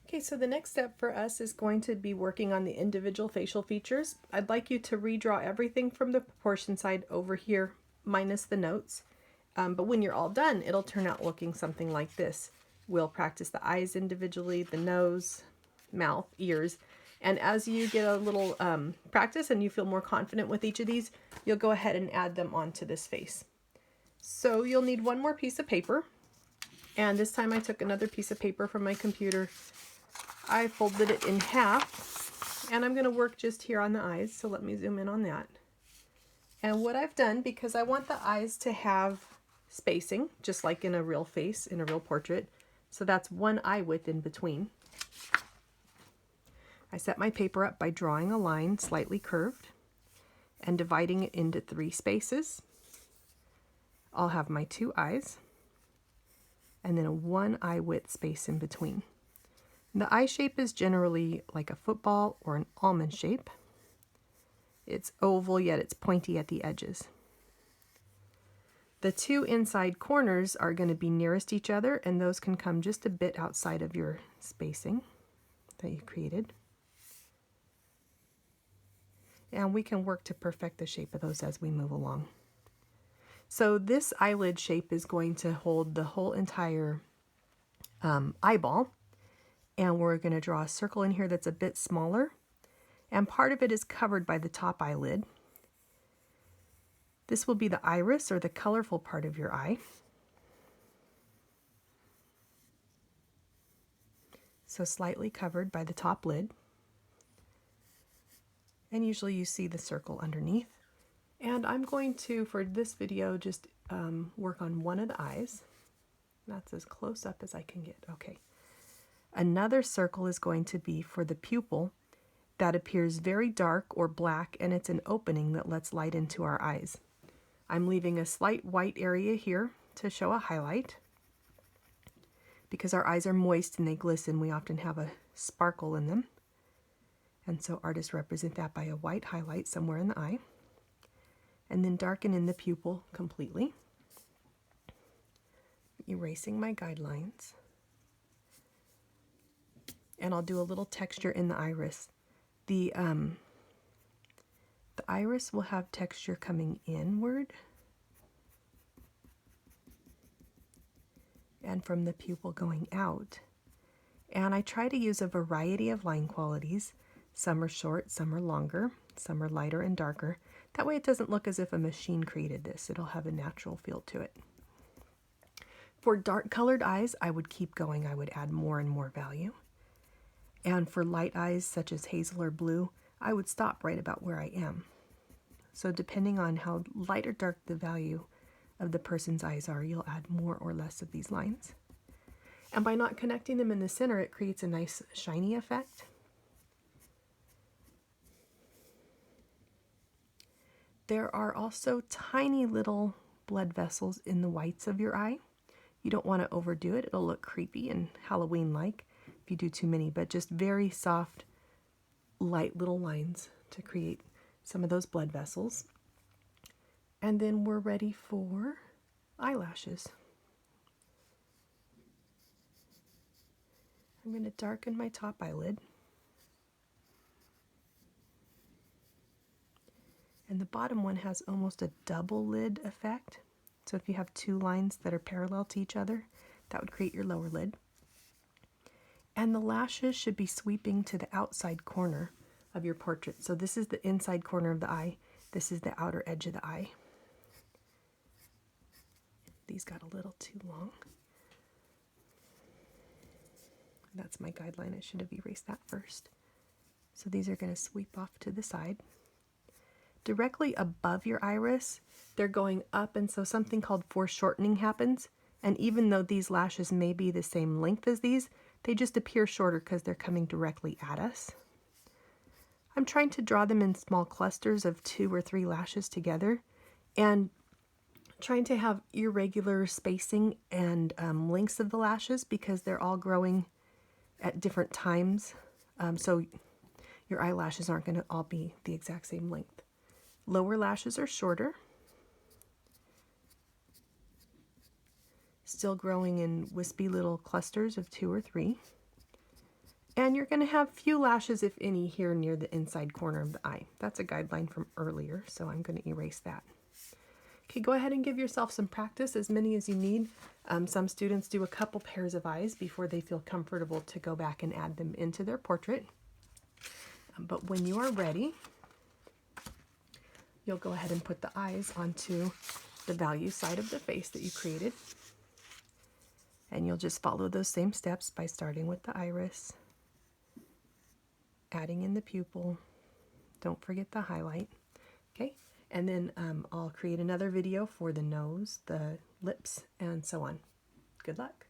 Okay, so the next step for us is going to be working on the individual facial features. I'd like you to redraw everything from the proportion side over here, minus the notes. But when you're all done, it'll turn out looking something like this. We'll practice the eyes individually, the nose, mouth, ears. And as you get a little practice and you feel more confident with each of these, you'll go ahead and add them onto this face. So you'll need one more piece of paper. And this time I took another piece of paper from my computer. I folded it in half, and I'm going to work just here on the eyes, so let me zoom in on that. And what I've done, because I want the eyes to have spacing, just like in a real face, in a real portrait, so that's one eye width in between. I set my paper up by drawing a line slightly curved and dividing it into 3 spaces. I'll have my 2 eyes, and then a 1 eye width space in between. The eye shape is generally like a football or an almond shape. It's oval, yet it's pointy at the edges. The 2 inside corners are going to be nearest each other, and those can come just a bit outside of your spacing that you created. And we can work to perfect the shape of those as we move along. So this eyelid shape is going to hold the whole entire eyeball. And we're going to draw a circle in here that's a bit smaller. And part of it is covered by the top eyelid. This will be the iris, or the colorful part of your eye. So slightly covered by the top lid. And usually you see the circle underneath. And I'm going to, for this video, just work on one of the eyes. That's as close up as I can get. Okay. Another circle is going to be for the pupil that appears very dark or black, and it's an opening that lets light into our eyes. I'm leaving a slight white area here to show a highlight. Because our eyes are moist and they glisten, we often have a sparkle in them. And so artists represent that by a white highlight somewhere in the eye. And then darken in the pupil completely. Erasing my guidelines. And I'll do a little texture in the iris. The iris will have texture coming inward and from the pupil going out. And I try to use a variety of line qualities. Some are short, some are longer, some are lighter and darker. That way it doesn't look as if a machine created this. It'll have a natural feel to it. For dark colored eyes, I would keep going. I would add more and more value. And for light eyes, such as hazel or blue, I would stop right about where I am. So depending on how light or dark the value of the person's eyes are, you'll add more or less of these lines. And by not connecting them in the center, it creates a nice shiny effect. There are also tiny little blood vessels in the whites of your eye. You don't want to overdo it. It'll look creepy and Halloween-like if you do too many, but just very soft, light little lines to create some of those blood vessels. And then we're ready for eyelashes. I'm going to darken my top eyelid. And the bottom one has almost a double lid effect. So if you have 2 lines that are parallel to each other, that would create your lower lid. And the lashes should be sweeping to the outside corner of your portrait. So this is the inside corner of the eye. This is the outer edge of the eye. These got a little too long. That's my guideline. I should have erased that first. So these are going to sweep off to the side. Directly above your iris, they're going up, and so something called foreshortening happens. And even though these lashes may be the same length as these, they just appear shorter because they're coming directly at us. I'm trying to draw them in small clusters of 2 or 3 lashes together, and trying to have irregular spacing and lengths of the lashes because they're all growing at different times. So your eyelashes aren't going to all be the exact same length. Lower lashes are shorter, still growing in wispy little clusters of 2 or 3. And you're going to have few lashes, if any, here near the inside corner of the eye. That's a guideline from earlier, so I'm going to erase that. Okay, go ahead and give yourself some practice, as many as you need. Some students do a couple pairs of eyes before they feel comfortable to go back and add them into their portrait. But when you are ready, you'll go ahead and put the eyes onto the value side of the face that you created. And you'll just follow those same steps by starting with the iris, adding in the pupil. Don't forget the highlight. Okay, and then I'll create another video for the nose, the lips, and so on. Good luck.